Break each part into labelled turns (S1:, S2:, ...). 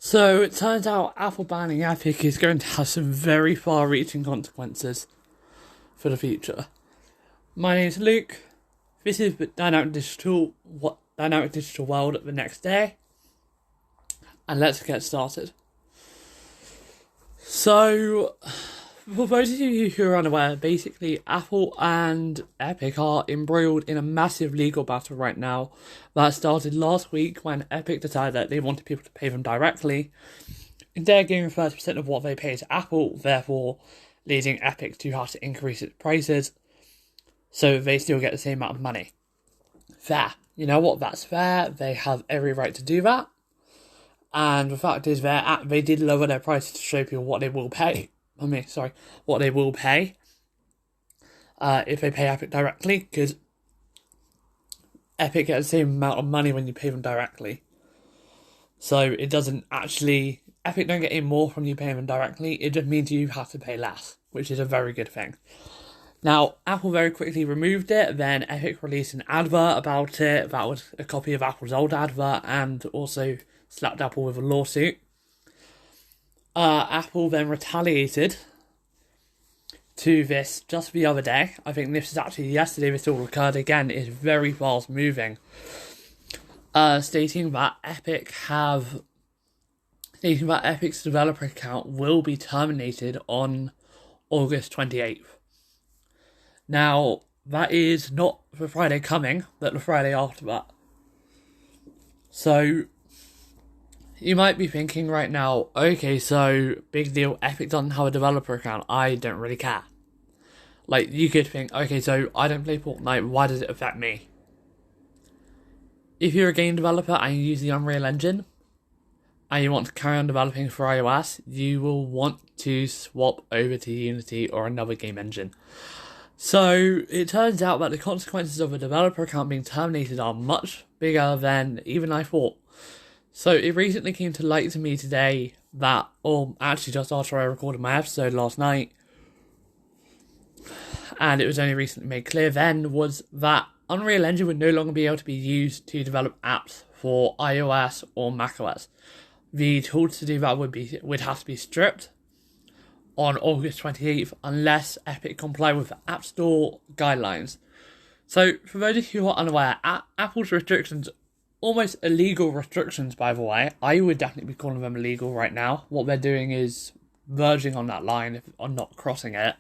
S1: So it turns out Apple banning Epic is going to have some very far-reaching consequences for the future. My name is Luke. This is Dynamic Digital World the next day, and let's get started. So, for those of you who are unaware, basically Apple and Epic are embroiled in a massive legal battle right now that started last week when Epic decided that they wanted people to pay them directly. They're giving 30% of what they pay to Apple, therefore leading Epic to have to increase its prices so they still get the same amount of money. Fair. You know what? That's fair. They have every right to do that. And the fact is, they did lower their prices to show people what they will pay. What they will pay if they pay Epic directly, because Epic gets the same amount of money when you pay them directly. So it doesn't actually, Epic don't get any more from you paying them directly, it just means you have to pay less, which is a very good thing. Now, Apple very quickly removed it, then Epic released an advert about it, that was a copy of Apple's old advert, and also slapped Apple with a lawsuit. Apple then retaliated to this just the other day. I think this is actually yesterday this all occurred again. It's very fast moving. Stating that Epic's developer account will be terminated on August 28th. Now, that is not the Friday coming, but the Friday after that. So, you might be thinking right now, okay, so, big deal, Epic doesn't have a developer account, I don't really care. Like, you could think, okay, so, I don't play Fortnite, why does it affect me? If you're a game developer and you use the Unreal Engine, and you want to carry on developing for iOS, you will want to swap over to Unity or another game engine. So, it turns out that the consequences of a developer account being terminated are much bigger than even I thought. So, it recently came to light to me today that, or actually just after I recorded my episode last night, and it was only recently made clear then, was that Unreal Engine would no longer be able to be used to develop apps for iOS or macOS. The tools to do that would have to be stripped on August 28th unless Epic comply with the App Store guidelines. So, for those of you who are unaware, Apple's restrictions, almost illegal restrictions by the way, I would definitely be calling them illegal right now. What they're doing is verging on that line, if I'm not crossing it.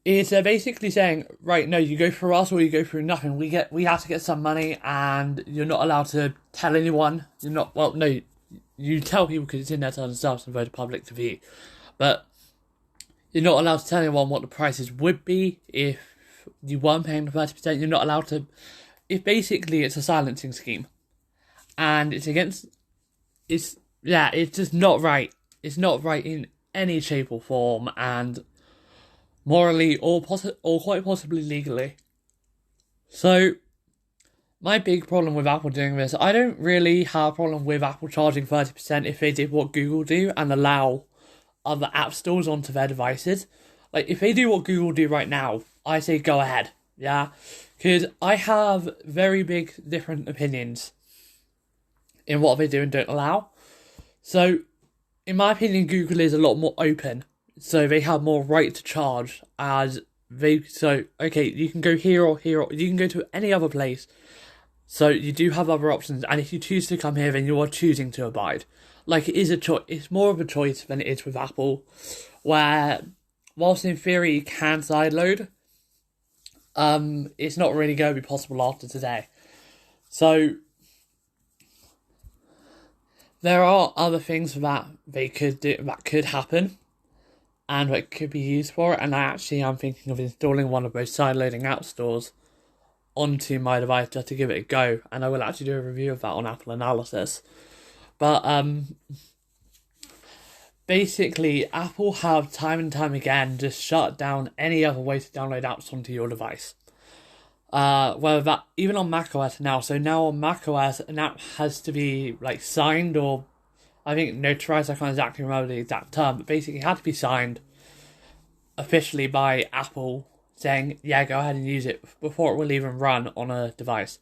S1: Is they're basically saying, right, no, you go through us or you go through nothing. We have to get some money, and you're not allowed to tell anyone. You tell people because it's in their terms and stuff and for the public to view. But you're not allowed to tell anyone what the prices would be if you weren't paying the 30%. You're not allowed to. It's a silencing scheme, and it's just not right. It's not right in any shape or form, and morally or quite possibly legally. So, my big problem with Apple doing this, I don't really have a problem with Apple charging 30% if they did what Google do and allow other app stores onto their devices. Like, if they do what Google do right now, I say go ahead, yeah? Because I have very big different opinions in what they do and don't allow. So, in my opinion, Google is a lot more open. So they have more right to charge you can go here or here, or you can go to any other place. So you do have other options, and if you choose to come here, then you are choosing to abide. Like, it is a choice. It's more of a choice than it is with Apple, where, whilst in theory you can sideload, it's not really going to be possible after today. So, there are other things that they could do, that could happen, and what could be used for it, and I actually am thinking of installing one of those side-loading app stores onto my device just to give it a go, and I will actually do a review of that on Apple Analysis. But, basically, Apple have time and time again just shut down any other way to download apps onto your device. Whether that, even on macOS now, so now on macOS, an app has to be, like, signed or, I think, notarized, I can't exactly remember the exact term, but basically it had to be signed officially by Apple saying, yeah, go ahead and use it before it will even run on a device.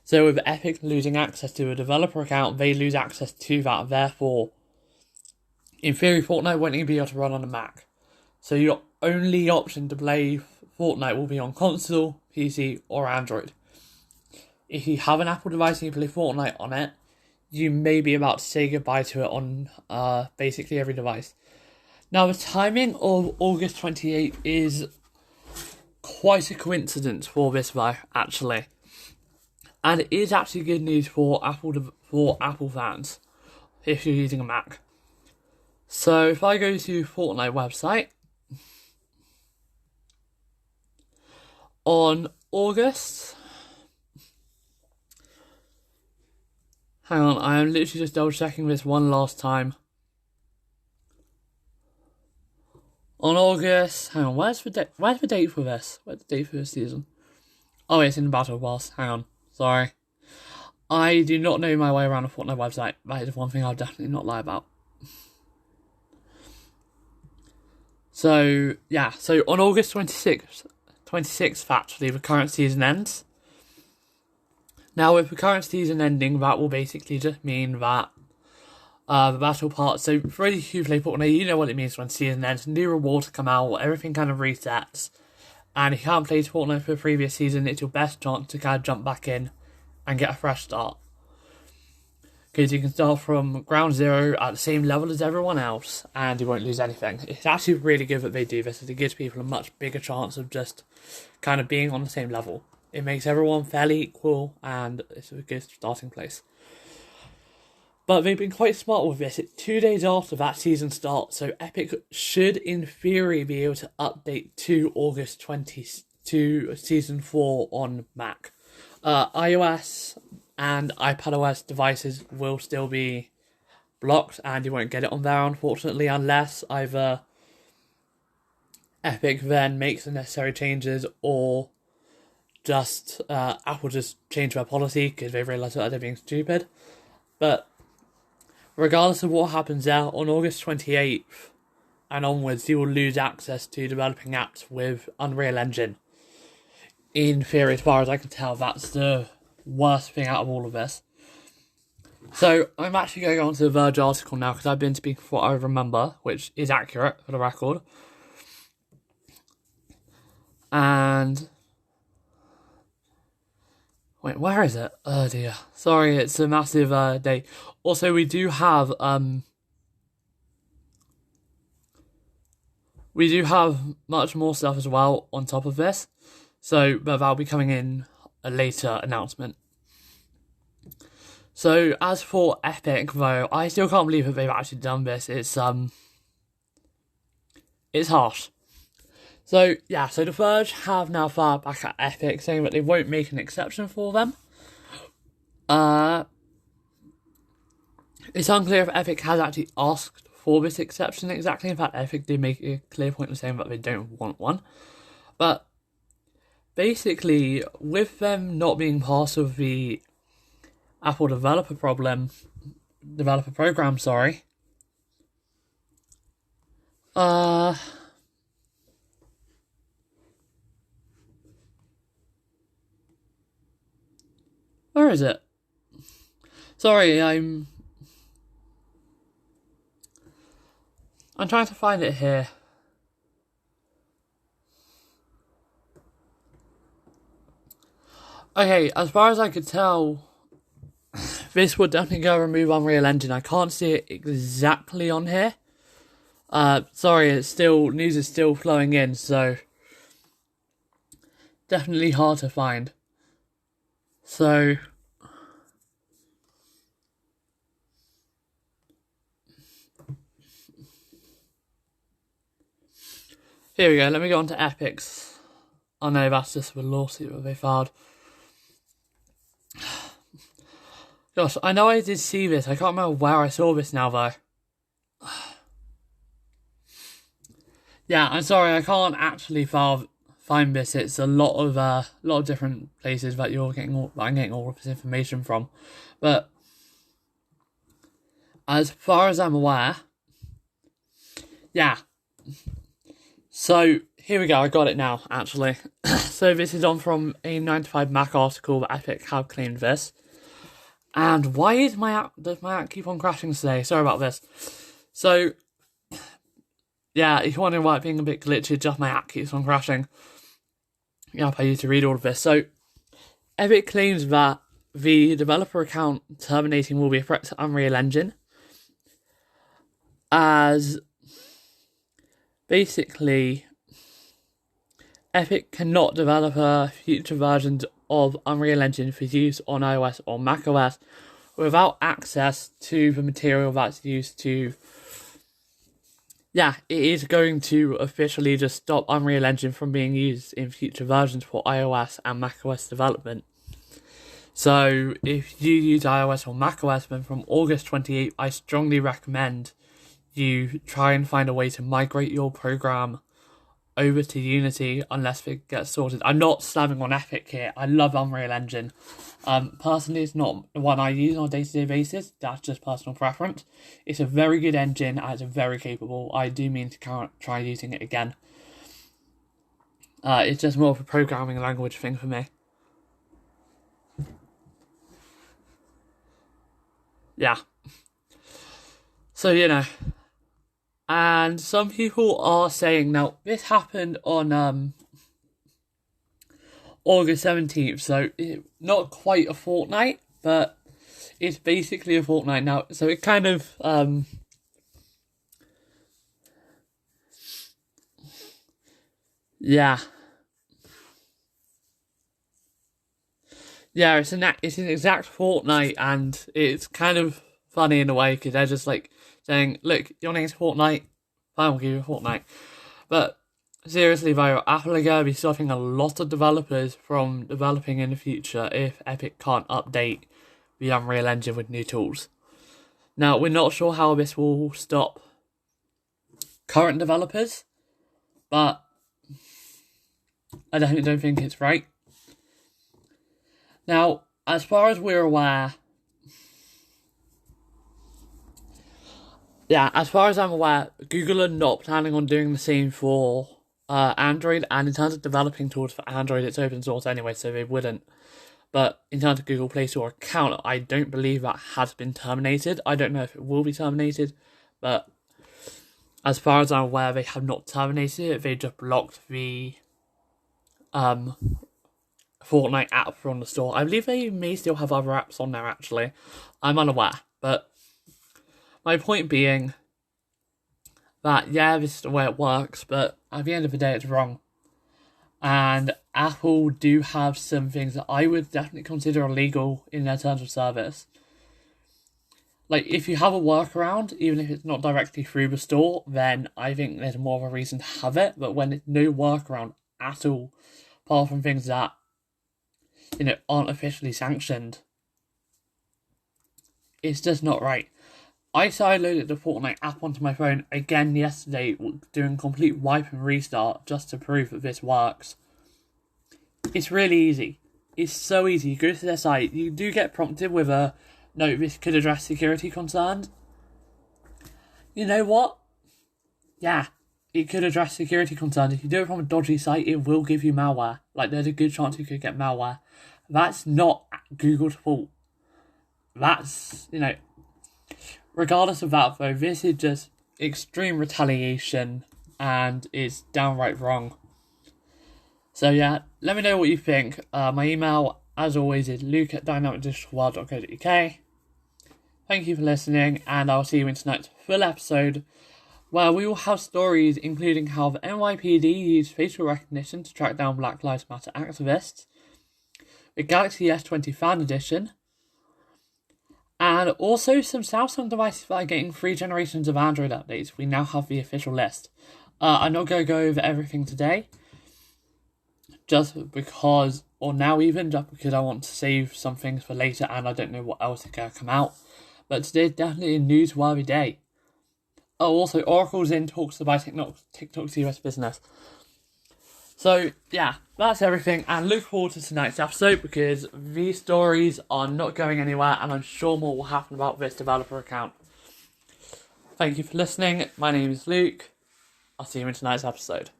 S1: So with Epic losing access to a developer account, they lose access to that. Therefore, in theory, Fortnite won't even be able to run on a Mac. So your only option to play Fortnite will be on console, PC, or Android. If you have an Apple device and you play Fortnite on it, you may be about to say goodbye to it on basically every device. Now, the timing of August 28th is quite a coincidence for this, though, actually. And it is actually good news for Apple fans if you're using a Mac. So if I go to Fortnite website on August, hang on, I am literally just double checking this one last time. On August, hang on, where's the date? Where's the date for this? Where's the date for this season? Oh, it's in the Battle Pass. Hang on, sorry. I do not know my way around a Fortnite website. That is one thing I'll definitely not lie about. So, yeah, so on August 26th, actually, the current season ends. Now, with the current season ending, that will basically just mean that the battle part, so for any who play Fortnite, you know what it means when season ends, new rewards come out, everything kind of resets, and if you haven't played Fortnite for the previous season, it's your best chance to kind of jump back in and get a fresh start. Because you can start from ground zero at the same level as everyone else, and you won't lose anything. It's actually really good that they do this, as it gives people a much bigger chance of just kind of being on the same level. It makes everyone fairly equal, and it's a good starting place. But they've been quite smart with this. It's 2 days after that season starts, so Epic should, in theory, be able to update to August 20 to Season 4 on Mac. iOS and iPadOS devices will still be blocked, and you won't get it on there, unfortunately, unless either Epic then makes the necessary changes, or just Apple just change their policy because they realise that they're being stupid. But regardless of what happens there, on August 28th and onwards, you will lose access to developing apps with Unreal Engine. In theory, as far as I can tell, that's the worst thing out of all of this. So, I'm actually going on to the Verge article now, because I've been speaking for what I remember, which is accurate for the record. And wait, where is it? Oh dear. Sorry, it's a massive day. Also, we do have much more stuff as well on top of this. So, but that'll be coming in a later announcement. So, as for Epic, though, I still can't believe that they've actually done this. It's harsh. So, yeah, so The Verge have now fired back at Epic, saying that they won't make an exception for them. It's unclear if Epic has actually asked for this exception exactly. In fact, Epic did make a clear point of saying that they don't want one. But basically, with them not being part of the Apple developer program, where is it? Sorry, I'm trying to find it here. Okay, as far as I could tell, this would definitely go remove Unreal Engine. I can't see it exactly on here. Sorry, news is still flowing in, so definitely hard to find. So here we go, let me go on to Epic's. Oh no, that's just the lawsuit that they filed. Gosh, I know I did see this. I can't remember where I saw this now, though. Yeah, I'm sorry, I can't actually find this. It's a lot of different places that I'm getting all of this information from. But as far as I'm aware, yeah. So here we go, I got it now, actually. So this is on from a 9 to 5 Mac article that Epic have claimed this. And why does my app keep on crashing today? Sorry about this. So, yeah, if you're wondering why it's being a bit glitchy, just my app keeps on crashing. Yeah, I need to read all of this. So, Epic claims that the developer account terminating will be a threat to Unreal Engine, as basically Epic cannot develop future versions of Unreal Engine for use on iOS or macOS without access to the material that's used to... Yeah, it is going to officially just stop Unreal Engine from being used in future versions for iOS and macOS development. So, if you use iOS or macOS, then from August 28th, I strongly recommend you try and find a way to migrate your program over to Unity unless it gets sorted. I'm not slamming on Epic here. I love Unreal Engine. Personally, it's not the one I use on a day-to-day basis. That's just personal preference. It's a very good engine and it's very capable. I do mean to try using it again. It's just more of a programming language thing for me. Yeah. So, you know. And some people are saying, now, this happened on August 17th, so not quite a fortnight, but it's basically a fortnight now. So it kind of, yeah. Yeah, it's an exact fortnight, and it's kind of funny in a way, because they're just like saying, look, your name's Fortnite, fine, we'll give you a fortnight. But seriously though, Apple are going to be stopping a lot of developers from developing in the future if Epic can't update the Unreal Engine with new tools. Now, we're not sure how this will stop current developers, but I definitely don't think it's right. Now, as far as we're aware, as far as I'm aware, Google are not planning on doing the same for Android, and in terms of developing tools for Android, it's open source anyway, so they wouldn't. But in terms of Google Play Store account, I don't believe that has been terminated. I don't know if it will be terminated, but as far as I'm aware, they have not terminated it. They just blocked the Fortnite app from the store. I believe they may still have other apps on there, actually. I'm unaware, but my point being that, yeah, this is the way it works, but at the end of the day, it's wrong. And Apple do have some things that I would definitely consider illegal in their terms of service. Like, if you have a workaround, even if it's not directly through the store, then I think there's more of a reason to have it. But when it's no workaround at all, apart from things that, aren't officially sanctioned, it's just not right. I sideloaded the Fortnite app onto my phone again yesterday, doing complete wipe and restart just to prove that this works. It's really easy. It's so easy. You go to their site, you do get prompted with a, no, this could address security concerns. You know what? Yeah, it could address security concerns. If you do it from a dodgy site, it will give you malware. Like, there's a good chance you could get malware. That's not Google's fault. That's, regardless of that, though, this is just extreme retaliation and it's downright wrong. So, yeah, let me know what you think. My email, as always, is luke@dynamicdigitalworld.co.uk. Thank you for listening, and I'll see you in tonight's full episode, where we will have stories including how the NYPD used facial recognition to track down Black Lives Matter activists, the Galaxy S20 Fan Edition, and also some Samsung devices that are getting 3 generations of Android updates. We now have the official list. I'm not going to go over everything today, just because I want to save some things for later, and I don't know what else is going to come out. But today's definitely a newsworthy day. Oh, also, Oracle's in talks to buy TikTok's US business. So, yeah, that's everything, and look forward to tonight's episode, because these stories are not going anywhere, and I'm sure more will happen about this developer account. Thank you for listening. My name is Luke. I'll see you in tonight's episode.